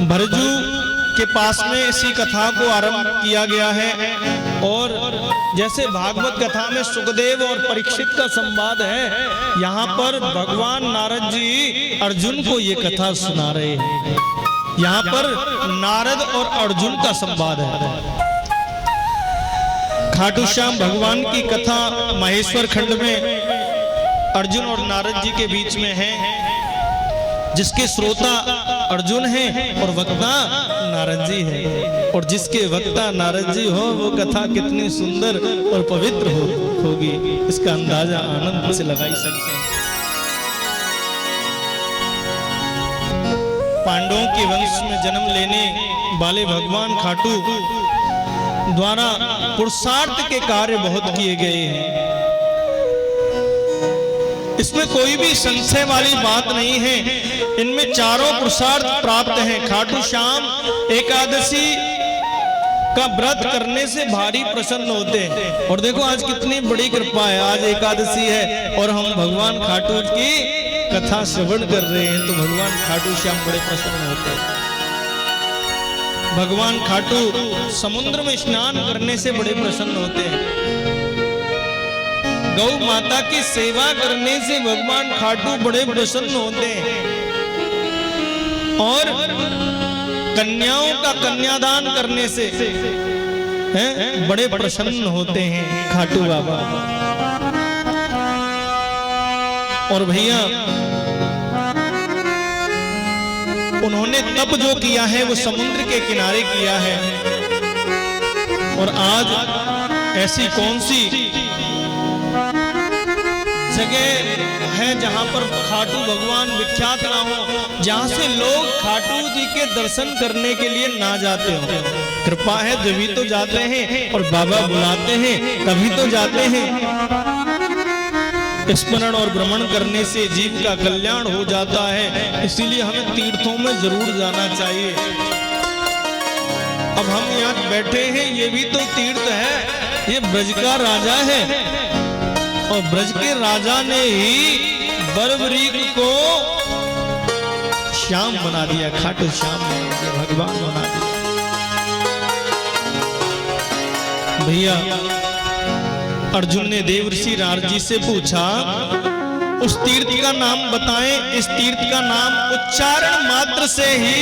भरजू के पास में इसी कथा को आरंभ किया गया है। और जैसे भागवत कथा में सुखदेव और परीक्षित का संवाद है, यहाँ पर भगवान नारद जी अर्जुन को ये कथा सुना रहे हैं। यहाँ पर नारद और अर्जुन का संवाद है। खाटू श्याम भगवान की कथा महेश्वर खंड में अर्जुन और नारद जी के बीच में है, जिसके श्रोता अर्जुन हैं और वक्ता नारद जी हैं। और जिसके वक्ता नारद जी हो वो कथा कितनी सुंदर और पवित्र होगी, इसका अंदाजा आनंद से लगा ही सकते हैं। पांडवों के वंश में जन्म लेने वाले भगवान खाटू द्वारा पुरुषार्थ के कार्य बहुत किए गए हैं। इसमें कोई भी संशय वाली बात नहीं है। इनमें चारों पुरुषार्थ प्राप्त हैं। खाटू श्याम एकादशी का व्रत करने से भारी प्रसन्न होते हैं। और देखो आज कितनी बड़ी कृपा है, आज एकादशी है और हम भगवान खाटू की कथा श्रवण कर रहे हैं, तो भगवान खाटू श्याम बड़े प्रसन्न होते हैं। भगवान खाटू समुद्र में स्नान करने से बड़े प्रसन्न होते हैं। गौ माता की सेवा करने से भगवान खाटू बड़े प्रसन्न होते हैं। और कन्याओं का कन्यादान करने से बड़े प्रसन्न होते हैं खाटू बाबा। और भैया उन्होंने तप जो किया है वो समुद्र के किनारे किया है। और आज ऐसी कौन सी जगह है जहां पर खाटू भगवान विख्यात ना हो, जहां से लोग खाटू जी के दर्शन करने के लिए ना जाते हो। कृपा है जभी तो जाते हैं, और बाबा बुलाते हैं तभी तो जाते हैं। स्मरण और भ्रमण करने से जीव का कल्याण हो जाता है, इसीलिए हमें तीर्थों में जरूर जाना चाहिए। अब हम यहाँ बैठे हैं, ये भी तो तीर्थ है। ये ब्रज का राजा है और ब्रज के राजा ने ही बरबरीक को श्याम बना दिया, खाटू श्याम भगवान बना दिया। भैया अर्जुन ने देवर्षि नारद जी से पूछा, उस तीर्थ का नाम बताएं। इस तीर्थ का नाम उच्चारण मात्र से ही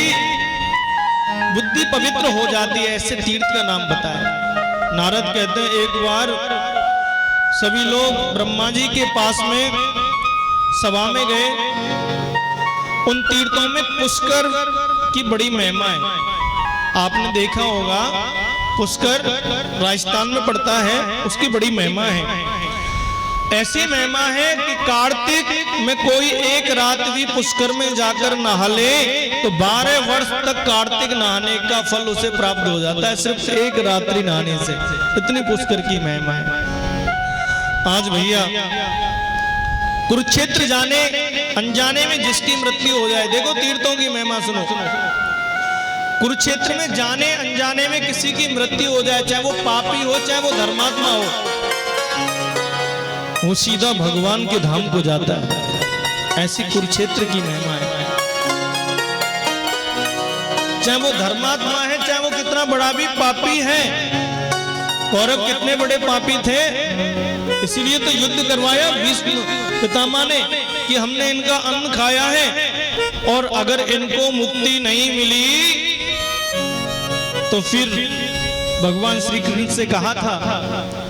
बुद्धि पवित्र हो जाती है, ऐसे तीर्थ का नाम बताएं। नारद कहते हैं एक बार सभी लोग ब्रह्मा जी के पास में सभा में गए। उन तीर्थों में पुष्कर की बड़ी महिमा है। आपने देखा होगा पुष्कर राजस्थान में पड़ता है, उसकी बड़ी महिमा है। ऐसी महिमा है कि कार्तिक में कोई एक रात भी पुष्कर में जाकर नहा ले तो 12 वर्ष तक कार्तिक नहाने का फल उसे प्राप्त हो जाता है, सिर्फ एक रात्रि नहाने से। इतनी पुष्कर की महिमा है। आज भैया कुरुक्षेत्र जाने अनजाने में जिसकी मृत्यु हो जाए, देखो तीर्थों की महिमा सुनो। कुरुक्षेत्र में जाने अनजाने में किसी की मृत्यु हो जाए, चाहे वो पापी हो चाहे वो धर्मात्मा हो, वो सीधा भगवान के धाम को जाता है। ऐसी कुरुक्षेत्र की महिमा है। चाहे वो धर्मात्मा है चाहे वो कितना बड़ा भी पापी है। कौरव कितने बड़े पापी थे, इसीलिए तो युद्ध करवाया भीष्म पितामह ने कि हमने इनका अन्न खाया है और अगर इनको मुक्ति नहीं मिली तो फिर भगवान श्री कृष्ण से कहा था,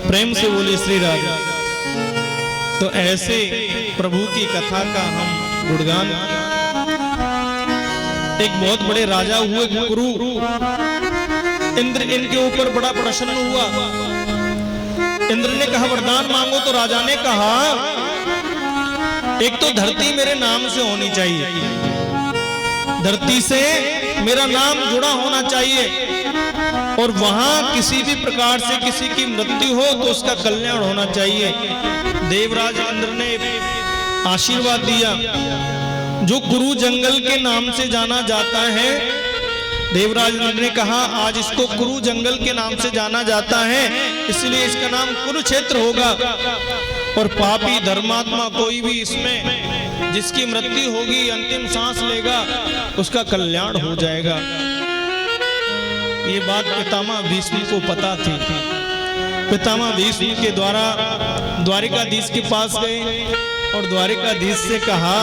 प्रेम से बोले श्री राजा। तो ऐसे प्रभु की कथा का हम गुणगान। एक बहुत बड़े राजा हुए कुरु, इंद्र इनके ऊपर बड़ा प्रसन्न हुआ। इंद्र ने कहा वरदान मांगो, तो राजा ने कहा एक तो धरती मेरे नाम से होनी चाहिए, धरती से मेरा नाम जुड़ा होना चाहिए, और वहां किसी भी प्रकार से किसी की मृत्यु हो तो उसका कल्याण होना चाहिए। देवराज इंद्र ने आशीर्वाद दिया। जो कुरु जंगल के नाम से जाना जाता है, देवराज इंद्र ने कहा आज इसको कुरु जंगल के नाम से जाना जाता है, इसलिए इसका नाम कुरुक्षेत्र होगा। और पापी धर्मात्मा कोई भी इसमें जिसकी मृत्यु होगी, अंतिम सांस लेगा, उसका कल्याण हो जाएगा। ये बात पितामह भीष्म को पता थी। पितामह भीष्म के द्वारा द्वारिकाधीश के पास गए और द्वारिकाधीश से कहा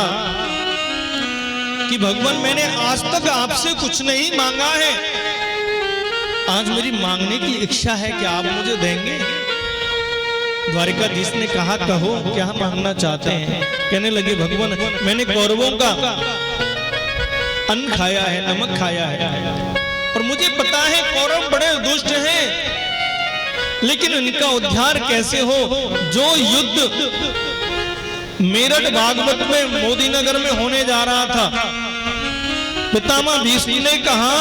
कि भगवान, मैंने आज तक आपसे कुछ नहीं मांगा है, आज मेरी मांगने की इच्छा है कि आप मुझे देंगे। द्वारिकाधीश ने कहा, कहो क्या मांगना चाहते हैं। कहने लगे, भगवान, मैंने कौरवों का अन्न खाया है, नमक खाया है, और मुझे पता है कौरव बड़े दुष्ट हैं, लेकिन इनका उद्धार कैसे हो। जो युद्ध मेरठ भागवत में मोदी नगर में होने जा रहा था, पितामह भीष्म ने कहा,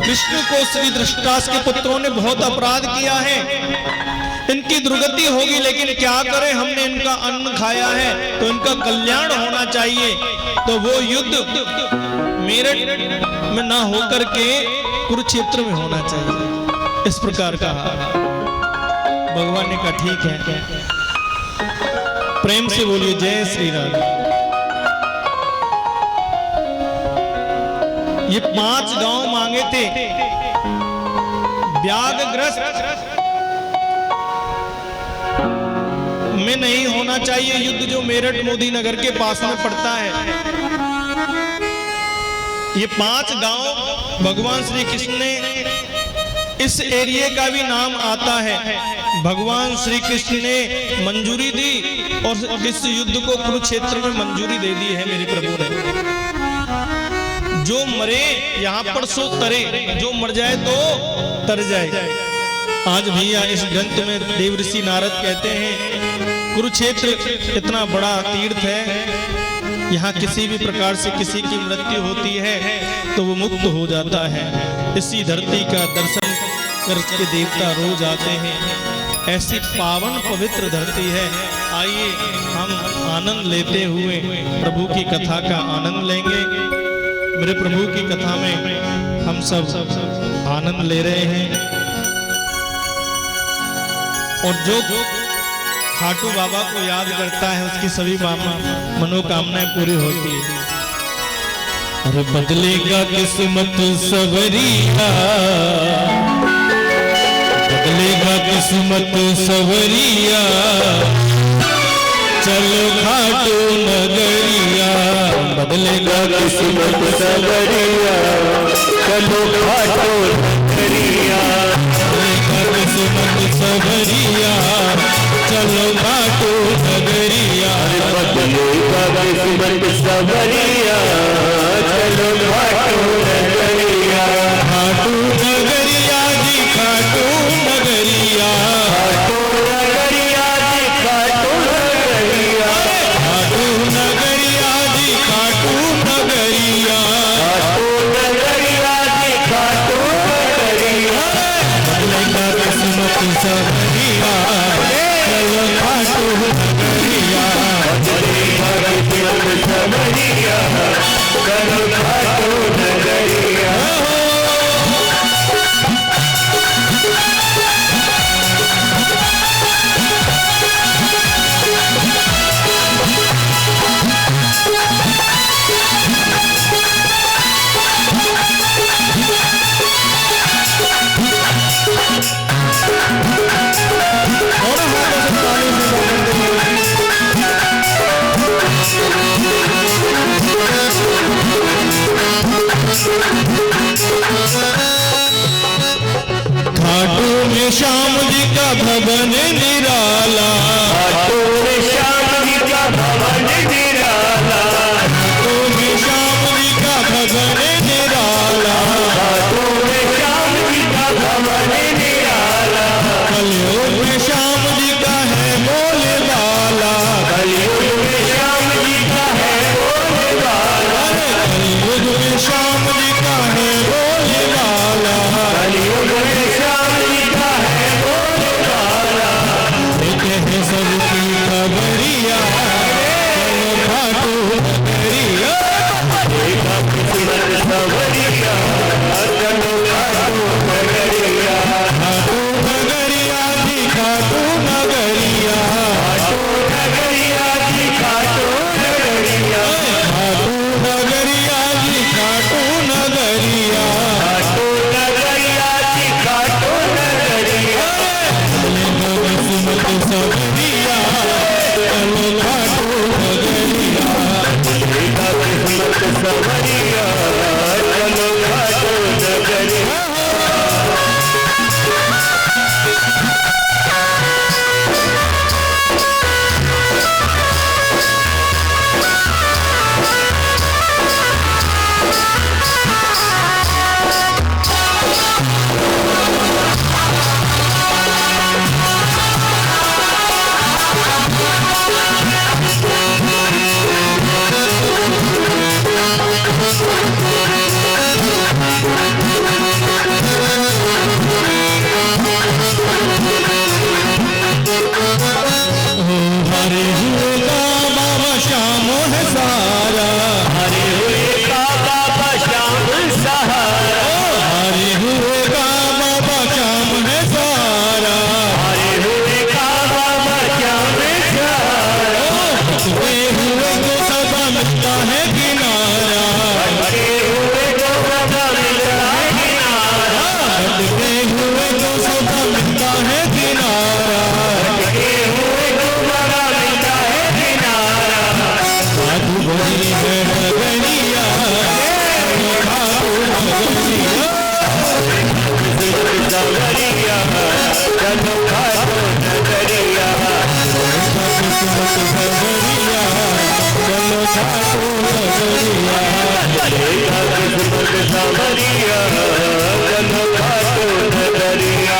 कृष्ण को श्री धृतराष्ट्र के पुत्रों ने बहुत अपराध किया है, इनकी दुर्गति होगी, लेकिन क्या करें, हमने इनका अन्न खाया है तो इनका कल्याण होना चाहिए। तो वो युद्ध मेरठ में ना होकर के कुरुक्षेत्र में होना चाहिए। इस प्रकार कहा। भगवान ने कहा, ठीक है, प्रेम से बोलिए जय श्री राम। ये 5 गांव मांगे थे, व्याघ्रग्रस्त में नहीं होना चाहिए युद्ध, जो मेरठ मोदी नगर के पास में पड़ता है। ये 5 गांव भगवान श्री कृष्ण ने, इस एरिया का भी नाम आता है। भगवान श्री कृष्ण ने मंजूरी दी और इस युद्ध को कुरुक्षेत्र में मंजूरी दे दी है मेरे प्रभु ने। जो मरे यहाँ पर सो तरे, जो मर जाए तो तर जाए। आज भैया इस ग्रंथ में देवऋषि नारद कहते हैं, कुरुक्षेत्र इतना बड़ा तीर्थ है, यहाँ किसी भी प्रकार से किसी की मृत्यु होती है तो वो मुक्त हो जाता है। इसी धरती का दर्शन करके देवता रोज आते हैं। ऐसी पावन पवित्र धरती है। आइए हम आनंद लेते हुए प्रभु की कथा का आनंद लेंगे। मेरे प्रभु की कथा में हम सब आनंद ले रहे हैं, और जो खाटू बाबा को याद करता है उसकी सभी मनोकामनाएं पूरी होती है। अरे बदलेगा किस्मत सवरिया, बदलेगा किस्मत सवरिया, चलो खाटू नगरिया। बदलेगा किस्मत सवरिया, चलो खाटू नगरिया। बदलेगा किस्मत सवरिया, चलो खाटू नगरिया। बदलेगा किस्मत सवरिया, चलो खाटू नगरिया। खाटू नगरिया जी, खाटू नगरिया, खाटू नगरिया जी, खाटू नगरिया, खाटू नगरिया जी, खाटू नगरिया, खाटू नगरिया जी, खाटू नगरिया। बदलेगा किस्मत सवरिया, चलो खाटू नगरिया। बदलेगा किस्मत सवरिया, चलो खाटू नगरिया। खाटू में श्याम जी का भवन निराला, खाटू में श्याम जी का भवन निराला, खाटू में श्याम जी का भवन निराला, खाटू में श्याम जी का भवन निराला। कलयुग में श्याम जी का है बोले वाला, कलयुग में श्याम जी का है बोले वाला, कलयुग में श्याम जी का है बोले वाला, कलयुग में श्याम जी का है बोले वाला। सबकी खबरिया, चलो खाटू खाटू नगरिया चलेगा किस्मत सवरिया चलो खाटू नगरिया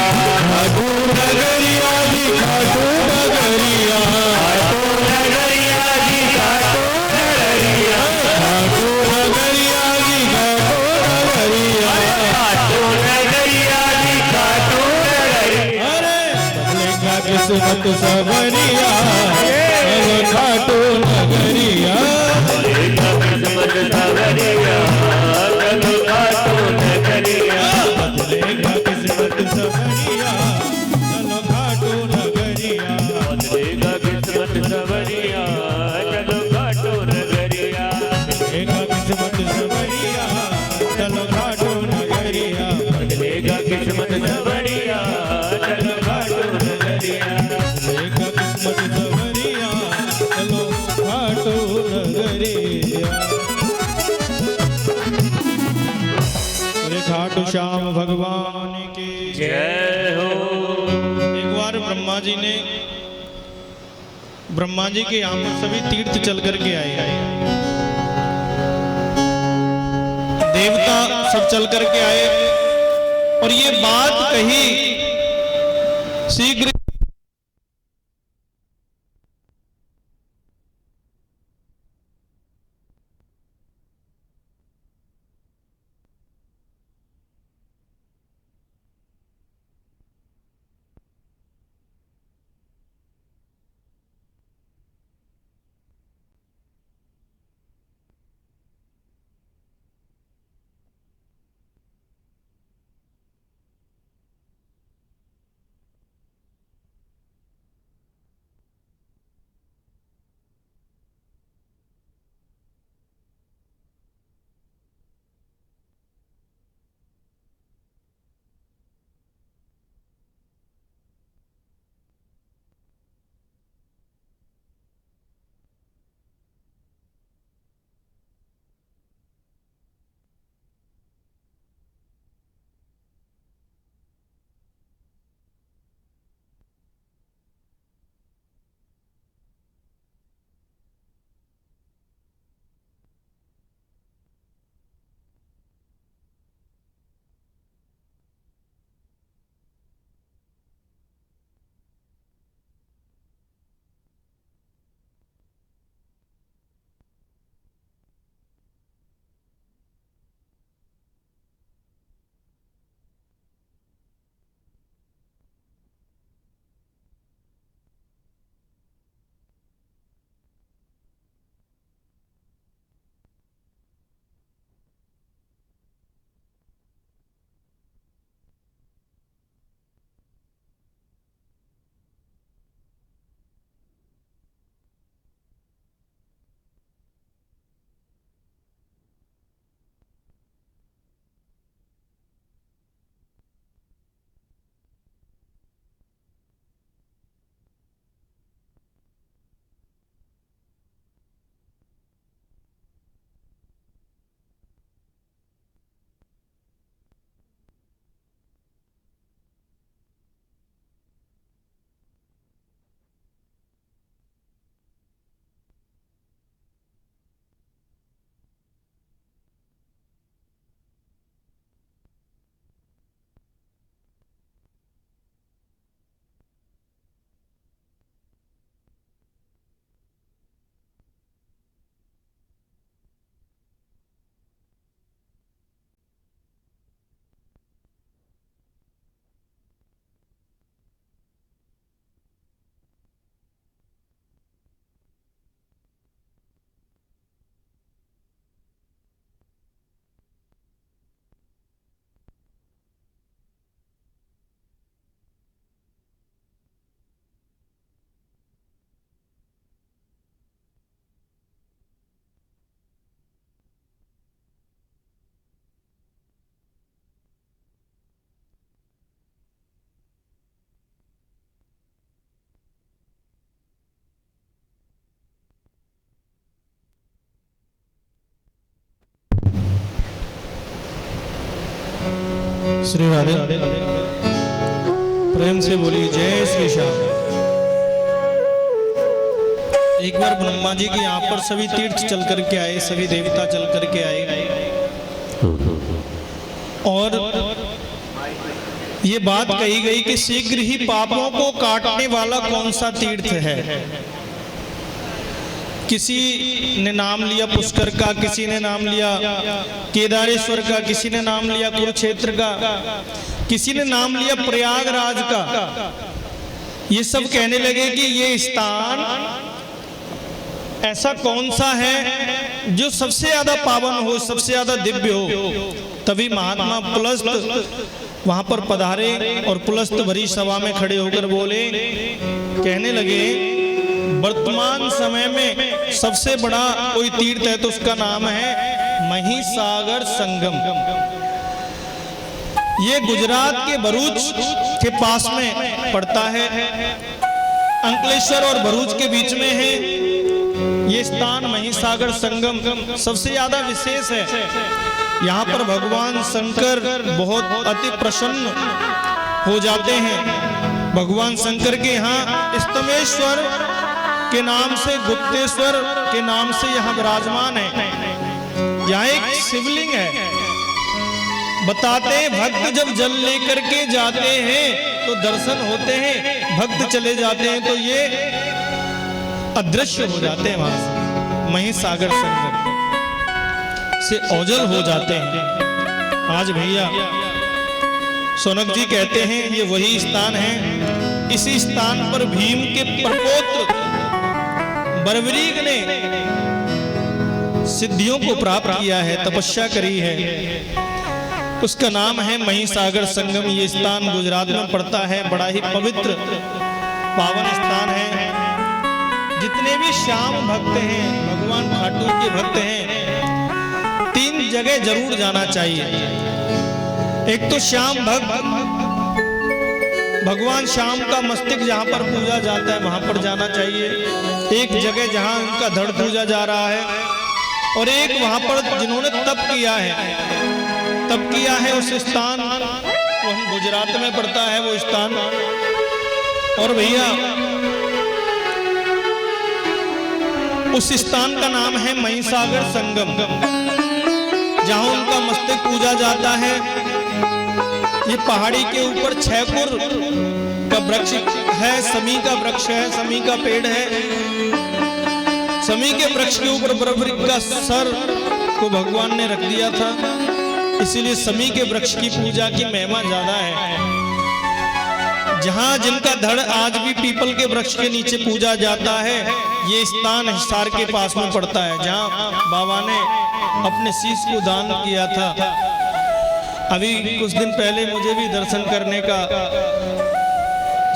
खाटू नगरिया जी खाटू नगरिया खाटू नगरिया जी खाटू नगरिया खाटू नगरिया जी खाटू नगरिया खाटू नगरिया जी खाटू नगरिया अरे बदलेगा किस्मत सवरिया चलो खाटू नगरिया चलेगा किस्मत सवरिया चलो खाटू नगरिया बदलेगा किस्मत सवरिया चलो खाटू नगरिया बदलेगा किस्मत सवरिया चलो खाटू नगरिया बदलेगा किस्मत सवरिया चलो खाटू नगरिया बदलेगा किस्मत सवरिया चलो खाटू नगरिया बदलेगा किस्मत सवरिया चलो खाटू नगरिया। अरे खाटू श्याम भगवान की जय हो। एक बार ब्रह्मा जी के यहाँ पर सभी तीर्थ चल करके आए देवता सब चल करके आए और ये बात कही शीघ्र श्री राधे प्रेम से बोली जय श्री श्याम। एक बार ब्रह्मा जी के यहाँ पर सभी तीर्थ चल करके आए, सभी देवता चल करके आए, और ये बात कही गई कि शीघ्र ही पापों को काटने वाला कौन सा तीर्थ है। किसी ने नाम लिया पुष्कर का, किसी ने नाम लिया केदारेश्वर का, किसी ने नाम लिया कुरुक्षेत्र का, किसी ने नाम लिया प्रयागराज का। ये सब कहने लगे कि ये स्थान ऐसा कौन सा है जो सबसे ज्यादा पावन हो, सबसे ज्यादा दिव्य हो। तभी महात्मा पुलस्त वहां पर पधारे और पुलस्त भरी सभा में खड़े होकर बोले, कहने लगे वर्तमान समय में सबसे बड़ा कोई तीर्थ है तो उसका नाम है महिसागर संगम। ये गुजरात के भरूच के पास में पड़ता है, अंकलेश्वर और भरूच के बीच में है ये स्थान। महिसागर संगम सबसे ज्यादा विशेष है। यहाँ पर भगवान शंकर बहुत अति प्रसन्न हो जाते हैं। भगवान शंकर के यहाँ स्तमेश्वर के नाम से, गुप्तेश्वर के नाम से यहाँ विराजमान है। यहाँ एक शिवलिंग है। बताते हैं भक्त जब जल लेकर के जाते हैं तो दर्शन होते हैं, भक्त चले जाते हैं तो ये अदृश्य हो जाते हैं। वहां से महिसागर संगम से ओझल हो जाते हैं। आज भैया सोनक जी कहते हैं ये वही स्थान है। इसी स्थान पर भीम के प्रपोत्र बर्बरीक ने सिद्धियों को प्राप्त किया है, तपस्या करी है। उसका नाम है महिसागर संगम। ये स्थान गुजरात में पड़ता है। बड़ा ही पवित्र पावन स्थान है। जितने भी श्याम भक्त हैं, भगवान खाटू के भक्त हैं, 3 जगह जरूर जाना चाहिए। एक तो श्याम भक्त, भगवान श्याम का मस्तक जहां पर पूजा जाता है वहां पर जाना चाहिए। एक जगह जहां उनका धड़ पूजा जा रहा है, और एक वहां पर जिन्होंने तप किया है उस स्थान, वो हम गुजरात में पड़ता है वो स्थान। और भैया उस स्थान का नाम है महिसागर संगम, जहां उनका मस्तक पूजा जाता है। ये पहाड़ी के ऊपर 6 कुर का वृक्ष है, समी का वृक्ष है, समी का पेड़ है। समी के वृक्ष के ऊपर बर्बरीक का सर को भगवान ने रख दिया था, इसीलिए समी के वृक्ष की पूजा की महिमा ज्यादा है। जहां जिनका धड़ आज भी पीपल के वृक्ष के नीचे पूजा जाता है, ये स्थान हिसार के पास में पड़ता है, जहां बाबा ने अपने शीश को दान किया था। अभी कुछ दिन पहले मुझे भी दर्शन करने का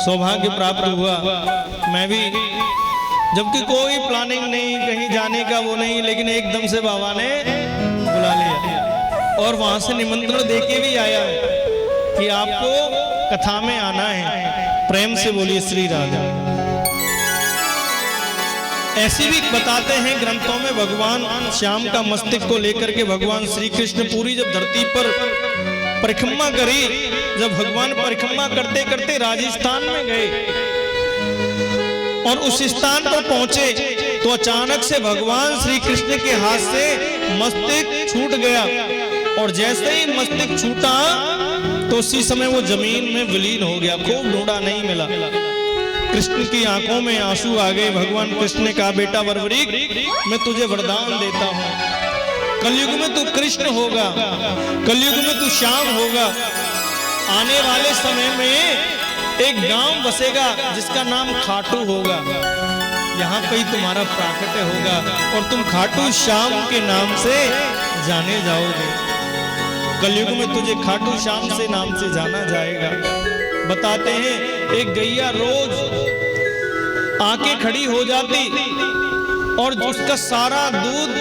सौभाग्य प्राप्त हुआ। मैं भी, जबकि कोई प्लानिंग नहीं, कहीं जाने का वो नहीं, लेकिन एकदम से बाबा ने बुला लिया और वहां से निमंत्रण देके भी आया कि आपको कथा में आना है। प्रेम से बोलिए श्री राधा। ऐसे भी बताते हैं ग्रंथों में, भगवान श्याम का मस्तक को लेकर के भगवान श्री कृष्ण पूरी जब धरती पर परिक्रमा करी, जब भगवान परिक्रमा करते करते राजस्थान में गए और उस स्थान पर पहुंचे तो अचानक से भगवान श्री कृष्ण के हाथ से मस्तक छूट गया, और जैसे ही मस्तक छूटा तो उसी समय वो जमीन में विलीन हो गया। खूब ढूंढा, नहीं मिला। कृष्ण की आंखों में आंसू आ गए। भगवान कृष्ण ने कहा, बेटा बर्बरीक, मैं तुझे वरदान देता हूं, कलयुग में तू कृष्ण होगा, कलयुग में तू श्याम होगा। आने वाले समय में एक गांव बसेगा जिसका नाम खाटू होगा। यहाँ पे ही तुम्हारा प्राकट्य होगा और तुम खाटू श्याम के नाम से जाने जाओगे। कलयुग में तुझे खाटू श्याम से नाम से जाना जाएगा। बताते हैं एक गैया रोज आके खड़ी हो जाती और उसका सारा दूध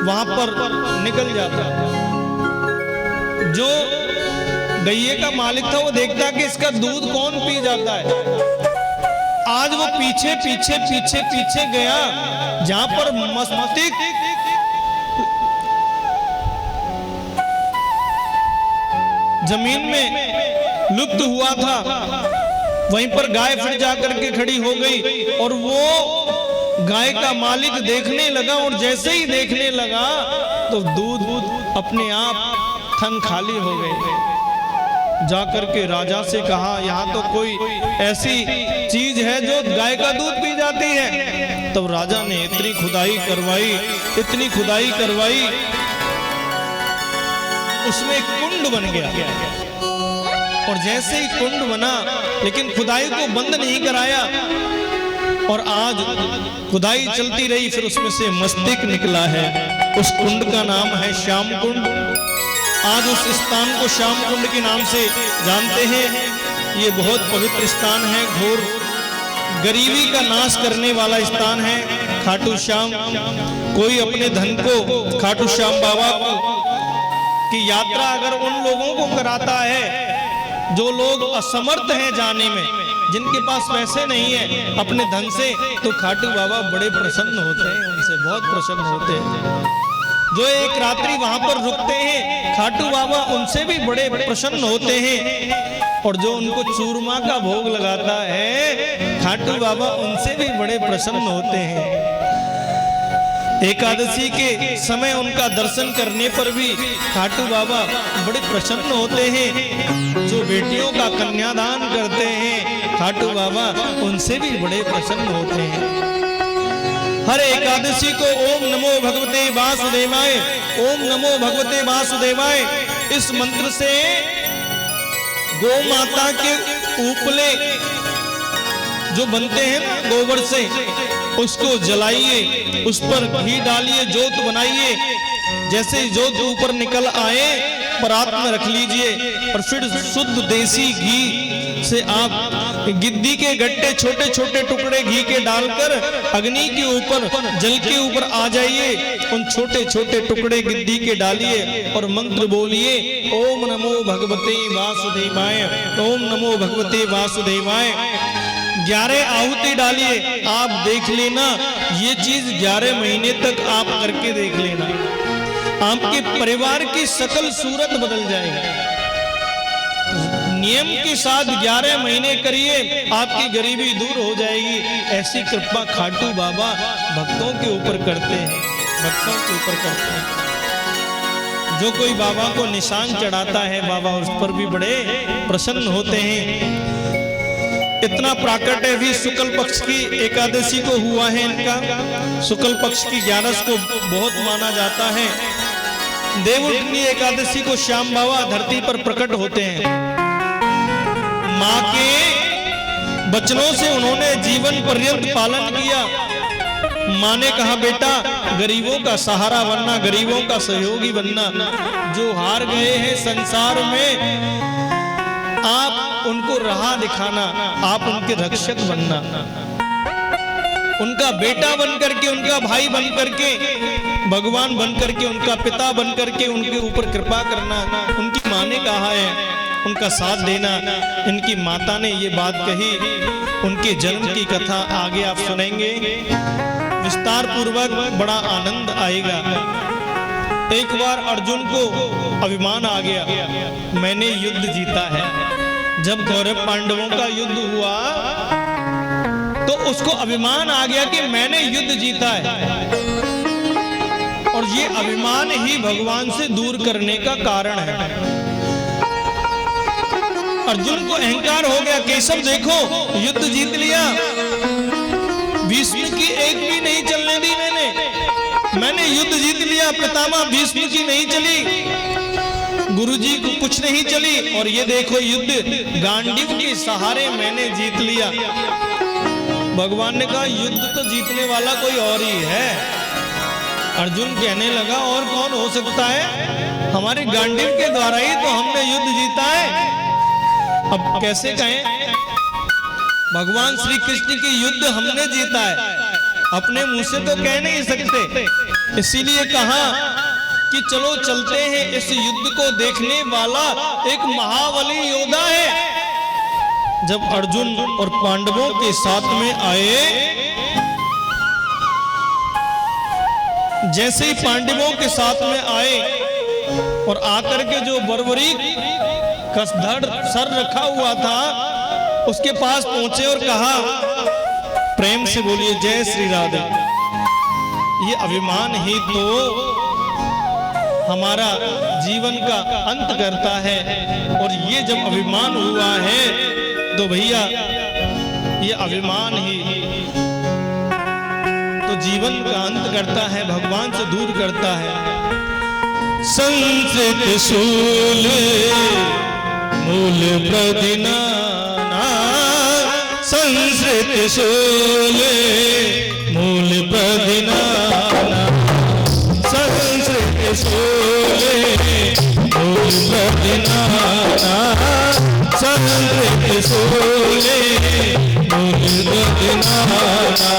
वहां पर निकल जाता। जो गैये का मालिक था वो देखता कि इसका दूध कौन पी जाता है। आज वो पीछे पीछे पीछे पीछे गया जहां पर मस्तक जमीन में लुप्त हुआ था, वहीं पर गाय फिर जाकर के खड़ी हो गई और वो गाय का मालिक देखने लगा और जैसे ही देखने लगा तो दूध अपने आप थन खाली हो गए। जाकर के राजा से कहा, यहाँ तो कोई ऐसी चीज है जो गाय का दूध पी जाती है। तब राजा ने इतनी खुदाई करवाई, उसमें एक कुंड बन गया। और जैसे ही कुंड बना, लेकिन खुदाई को बंद नहीं कराया, और आज खुदाई चलती रही, फिर उसमें से मस्तिष्क निकला है। उस कुंड का नाम है श्याम कुंड। आज उस स्थान को श्याम कुंड के नाम से जानते हैं। ये बहुत पवित्र स्थान है, घोर गरीबी का नाश करने वाला स्थान है। खाटू श्याम, कोई अपने धन को खाटू श्याम बाबा की यात्रा अगर उन लोगों को कराता है जो लोग असमर्थ हैं जाने में, जिनके पास पैसे नहीं है अपने धन से, तो खाटू बाबा बड़े प्रसन्न होते हैं, उनसे बहुत प्रसन्न होते हैं। जो एक रात्रि वहां पर रुकते हैं, खाटू बाबा उनसे भी बड़े प्रसन्न होते हैं। और जो उनको चूरमा का भोग लगाता है, खाटू बाबा उनसे भी बड़े प्रसन्न होते हैं। एकादशी के समय उनका दर्शन करने पर भी खाटू बाबा बड़े प्रसन्न होते हैं। जो बेटियों का कन्यादान करते हैं, खाटू बाबा उनसे भी बड़े प्रसन्न होते हैं। हर एकादशी को ओम नमो भगवते वासुदेवाय, ओम नमो भगवते वासुदेवाय इस मंत्र से गौ माता के उपले जो बनते हैं ना गोबर से, उसको जलाइए, उस पर घी डालिए, जोत बनाइए। जैसे जोत ऊपर निकल आए, परात में रख लीजिए, और फिर शुद्ध देसी घी से आप गिद्दी के गट्टे छोटे छोटे टुकड़े घी के डालकर अग्नि के ऊपर, जल के ऊपर आ जाइए। उन छोटे छोटे टुकड़े गिद्दी के डालिए और मंत्र बोलिए, ओम नमो भगवते वासुदेवाय, ओम नमो भगवते वासुदेवाय। 11 आहुति डालिए। आप देख लेना, ये चीज 11 महीने तक आप करके देख लेना, आपके परिवार की सकल सूरत बदल जाएगी। नियम के साथ 11 महीने करिए, आपकी गरीबी दूर हो जाएगी। ऐसी कृपा खाटू बाबा भक्तों के ऊपर करते हैं, भक्तों के ऊपर करते हैं। जो कोई बाबा को निशान चढ़ाता है, बाबा उस पर भी बड़े प्रसन्न होते हैं। इतना प्राकट्य भी शुक्ल पक्ष की एकादशी को हुआ है इनका। शुक्ल पक्ष की 11 को बहुत माना जाता है। देवउठनी एकादशी को श्याम बाबा धरती पर प्रकट होते हैं। माँ के बचनों से उन्होंने जीवन पर्यंत पालन किया। माँ ने कहा, बेटा गरीबों का सहारा बनना, गरीबों का सहयोगी बनना। जो हार गए हैं संसार में, आप उनको राह दिखाना, आप उनके रक्षक बनना, उनका बेटा बन करके, उनका भाई बन करके, भगवान बन करके, उनका पिता बन करके उनके ऊपर कृपा करना। उनकी माँ ने कहा है, उनका साथ देना। इनकी माता ने ये बात कही। उनके जन्म की कथा आगे आप सुनेंगे विस्तार पूर्वक, बड़ा आनंद आएगा। एक बार अर्जुन को अभिमान आ गया, मैंने युद्ध जीता है। जब कौरव पांडवों का युद्ध हुआ तो उसको अभिमान आ गया कि मैंने युद्ध जीता है। और ये अभिमान ही भगवान से दूर करने का कारण है। अर्जुन को अहंकार हो गया, केशव देखो युद्ध जीत लिया, भीष्म की एक भी नहीं चलने दी मैंने युद्ध जीत लिया। पितामह भीष्म की नहीं चली, गुरुजी को कुछ नहीं चली, और ये देखो युद्ध गांडीव के सहारे मैंने जीत लिया। भगवान ने कहा, युद्ध तो जीतने वाला कोई और ही है। अर्जुन कहने लगा, और कौन हो सकता है? हमारे गांडीव के द्वारा ही तो हमने युद्ध जीता है। अब कैसे कहें? भगवान श्री कृष्ण की युद्ध हमने जीता है, अपने मुंह से तो कह नहीं सकते। इसीलिए कहा कि चलो चलते हैं, इस युद्ध को देखने वाला एक महाबली योद्धा है। जब अर्जुन और पांडवों के साथ में आए, जैसे ही पांडवों के साथ में आए और आकर के जो बर्बरी कसधड़ सर रखा हुआ था उसके पास पहुंचे और कहा, प्रेम से बोलिए जय श्री राधे। ये अभिमान ही तो हमारा जीवन का अंत करता है, और ये जब अभिमान हुआ है तो भैया ये अभिमान ही तो जीवन का अंत करता है, भगवान से दूर करता है। संस्कृत शूल मूल प्रदिनाना, संस्कृत शूल मूल प्रदिनाना, संस्कृत शूल मूल प्रदिनाना, संस्कृत शूल मूल प्रदिनाना,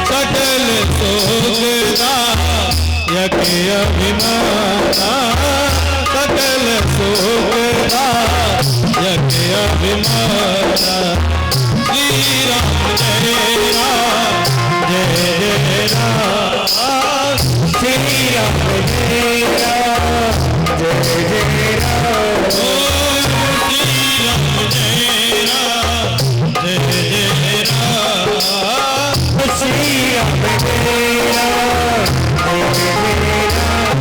सकल सोगदा यके अभिमाना, सकल सोगदा यके अभिमाना। श्री राम जय राम जय जय राम, श्री राम जय राम जय जय राम, श्री राम जय राम जय जय राम, श्री राम जय राम जय जय राम।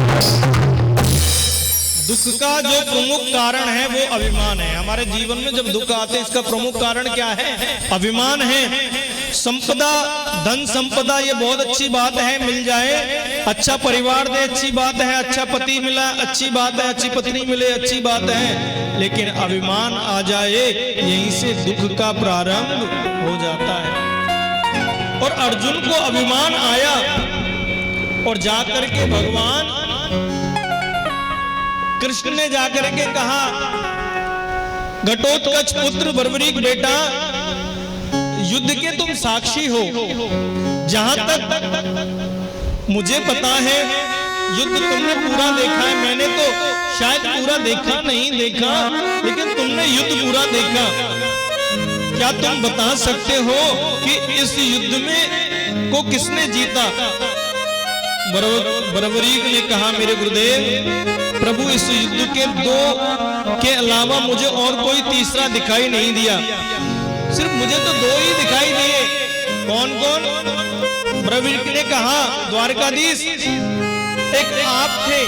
दुख का जो प्रमुख कारण है वो अभिमान है। हमारे जीवन में जब दुख आते हैं इसका प्रमुख कारण क्या है? अभिमान है। संपदा, धन संपदा ये बहुत अच्छी बात है, मिल जाए, अच्छा परिवार दे अच्छी बात है, अच्छा पति मिला अच्छी बात है, अच्छी पत्नी मिले अच्छी बात है, लेकिन अभिमान आ जाए यहीं से दुख का प्रारंभ हो जाता है। और अर्जुन को अभिमान आया और जाकर के भगवान कृष्ण ने जाकर के कहा, घटोत्कच पुत्र बर्बरीक बेटा, युद्ध के तुम साक्षी हो, जहां तक मुझे पता है युद्ध तुमने पूरा देखा है, मैंने तो शायद पूरा देखा नहीं देखा, लेकिन तुमने युद्ध पूरा देखा। क्या तुम बता सकते हो कि इस युद्ध में को किसने जीता? बर्बरीक ने कहा, मेरे गुरुदेव प्रभु, इस युद्ध के दो के अलावा मुझे और कोई तीसरा दिखाई नहीं दिया, सिर्फ मुझे तो दो ही दिखाई दिए। कौन कौन? बर्बरीक ने कहा, द्वारकाधीश, एक आप थे,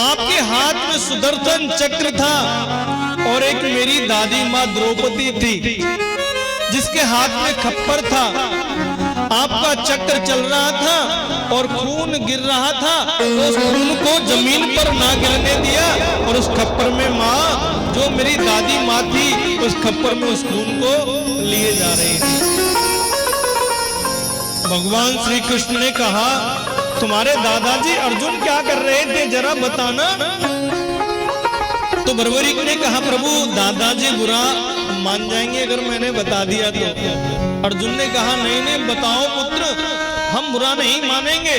आपके हाथ में सुदर्शन चक्र था, और एक मेरी दादी माँ द्रौपदी थी जिसके हाथ में खप्पर था। आपका चक्र चल रहा था और खून गिर रहा था, तो उस खून को जमीन पर ना गिरने दिया, और उस खप्पर में माँ, जो मेरी दादी माँ थी, उस खप्पर में उस खून को लिए जा रही थी। भगवान श्री कृष्ण ने कहा, तुम्हारे दादाजी अर्जुन क्या कर रहे थे, जरा बताना। तो बर्बरीक ने कहा, प्रभु दादाजी बुरा मान जाएंगे अगर मैंने बता दिया तो। अर्जुन ने कहा, नहीं नहीं बताओ पुत्र, हम बुरा नहीं मानेंगे।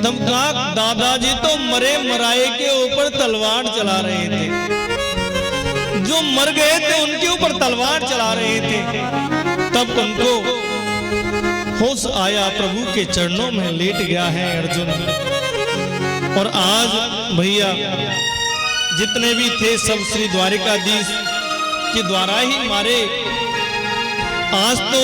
तब कहा, दादाजी तो मरे मराए के ऊपर तलवार चला रहे थे, जो मर गए थे उनके ऊपर तलवार चला रहे थे। तब उनको होश आया, प्रभु के चरणों में लेट गया है अर्जुन। और आज भैया जितने भी थे सब श्री द्वारिकाधीश के द्वारा ही मारे। आज तो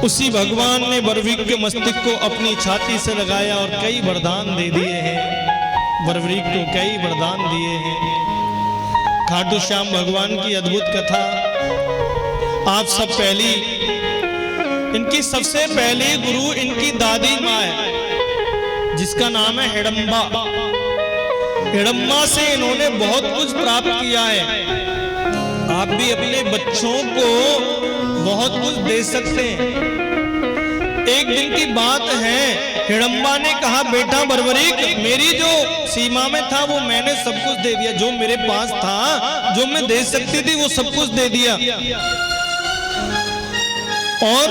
उसी भगवान ने बर्बरीक के मस्तिष्क को अपनी छाती से लगाया और कई वरदान दे दिए हैं। बर्बरीक को कई वरदान दिए हैं। खाटू श्याम भगवान की अद्भुत कथा आप सब पहली, इनकी सबसे पहली गुरु इनकी दादी माँ है, जिसका नाम है हिडम्बा। हिडम्बा से इन्होंने बहुत कुछ प्राप्त किया है। आप भी अपने बच्चों को बहुत कुछ दे सकते हैं। एक दिन की बात है, हिडम्बा ने कहा, बेटा बर्बरीक, मेरी जो सीमा में था वो मैंने सब कुछ दे दिया, जो मेरे पास था, जो मैं दे सकती थी वो सब कुछ दे दिया, और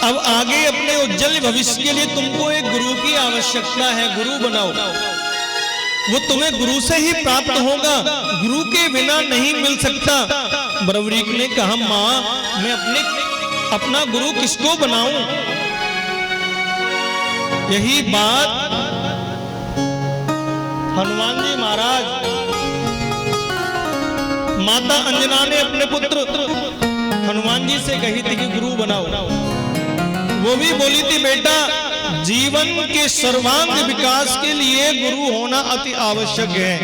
अब आगे अपने उज्जवल भविष्य के लिए तुमको एक गुरु की आवश्यकता है, गुरु बनाओ। वो तुम्हें गुरु से ही प्राप्त होगा, गुरु के बिना नहीं मिल सकता। बर्बरीक ने कहा, माँ मैं अपना गुरु किसको बनाऊं? यही बात हनुमान जी महाराज, माता अंजना ने अपने पुत्र हनुमान हनुमान जी से कही थी कि गुरु बनाओ, वो भी बोली थी बेटा जीवन के सर्वांग विकास के लिए गुरु होना अति आवश्यक है।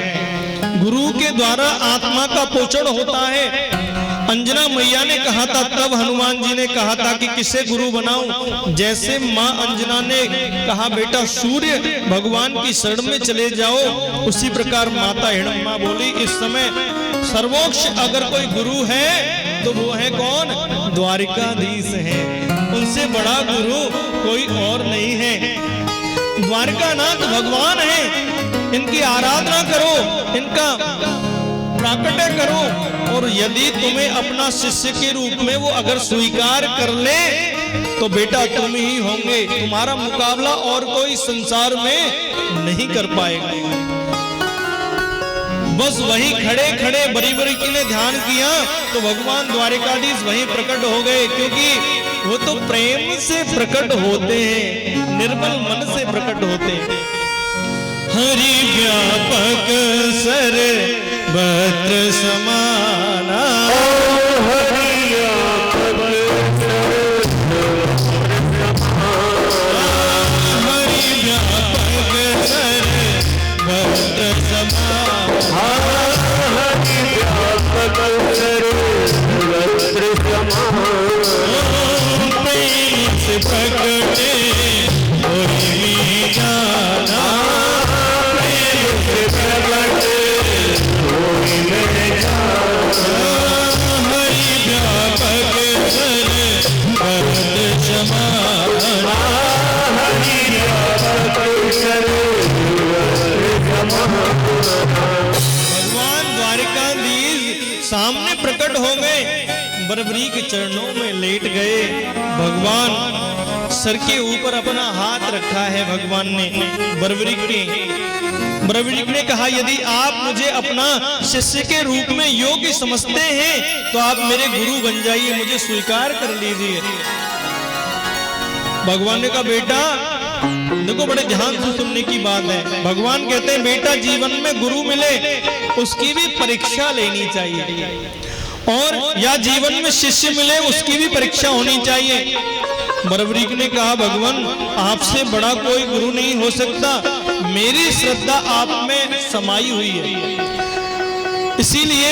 गुरु के द्वारा आत्मा का पोषण होता है। अंजना मैया ने कहा था, तब हनुमान जी ने कहा था कि किसे गुरु बनाऊं। जैसे माँ अंजना ने कहा बेटा सूर्य भगवान की शरण में चले जाओ, उसी प्रकार माता हिडम्बा बोली इस समय सर्वोच्च अगर कोई गुरु है तो वो है कौन? द्वारिकाधीश है। उनसे बड़ा गुरु कोई और नहीं है। द्वारिकानाथ भगवान है, इनकी आराधना करो, इनका प्राकट्य करो, और यदि तुम्हें अपना शिष्य के रूप में वो अगर स्वीकार कर ले तो बेटा तुम ही होंगे। तुम्हारा मुकाबला और कोई संसार में नहीं कर पाएगा। बस वहीं खड़े खड़े बरीबरी ने ध्यान किया तो भगवान द्वारिकाधीश वहीं प्रकट हो गए, क्योंकि वो तो प्रेम से प्रकट होते हैं, निर्मल मन से प्रकट होते हैं। हरि व्यापक सर्वत्र समाना, हरि व्यापक हरि व्यापक सर्वत्र समाना, हरि व्यापक सर्वत्र समाना, प्रेम से प्रकटे कोई जाना, प्रेम से प्रकटे कोई न जाना, हरि व्यापक सर्वत्र समाना, हरि व्यापक सर्वत्र समाना। भगवान द्वारिकाधीश सामने प्रकट हो गए, बरबरी के चरणों में लेट गए। भगवान सर के ऊपर अपना हाथ रखा है भगवान ने बरबरीक ने। बरबरीक ने कहा यदि आप मुझे अपना शिष्य के रूप में योग्य समझते हैं तो आप मेरे गुरु बन जाइए, मुझे स्वीकार कर लीजिए। भगवान ने कहा बेटा देखो, बड़े ध्यान से सुनने की बात है। भगवान कहते हैं बेटा जीवन में गुरु मिले उसकी भी परीक्षा लेनी चाहिए, और या जीवन में शिष्य मिले उसकी भी परीक्षा होनी चाहिए। बरबरीक ने कहा भगवान आपसे बड़ा कोई गुरु नहीं हो सकता, मेरी श्रद्धा आप में समाई हुई है, इसीलिए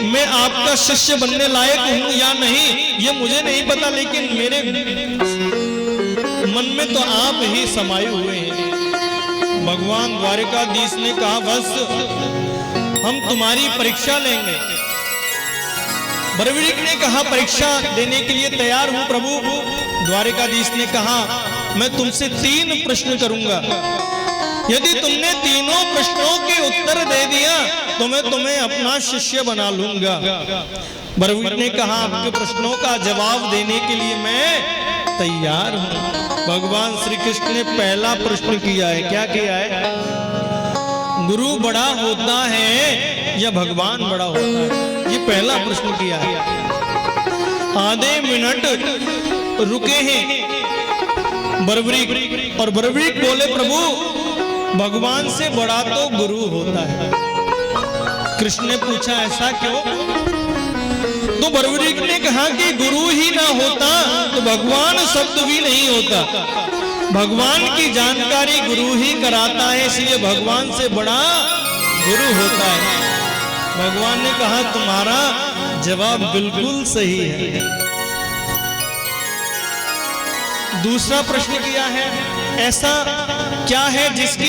मैं आपका शिष्य बनने लायक हूं या नहीं ये मुझे नहीं पता, लेकिन मेरे मन में तो आप ही समाये हुए हैं। भगवान द्वारिकाधीश ने कहा बस हम तुम्हारी परीक्षा लेंगे। बरबरीक ने कहा परीक्षा देने के लिए तैयार हूं प्रभु। द्वारिकाधीश ने कहा मैं तुमसे 3 प्रश्न करूंगा, यदि तुमने तीनों प्रश्नों के उत्तर दे दिया तो मैं तुम्हें अपना शिष्य बना लूंगा। बरबरीक ने कहा आपके प्रश्नों का जवाब देने के लिए मैं तैयार हूं। भगवान श्री कृष्ण ने पहला प्रश्न किया है। क्या किया है? गुरु बड़ा होता है या भगवान बड़ा होता है? ये पहला प्रश्न किया है। आधे मिनट रुके हैं बरबरीक, और बरबरीक बोले प्रभु भगवान से बड़ा तो गुरु होता है। कृष्ण ने पूछा ऐसा क्यों? तो बरबरीक ने कहा कि गुरु ही ना होता तो भगवान शब्द भी नहीं होता। भगवान की जानकारी गुरु ही कराता है, इसलिए भगवान से बड़ा गुरु होता है। भगवान ने कहा तुम्हारा जवाब बिल्कुल सही है। दूसरा प्रश्न किया है, ऐसा क्या है जिसकी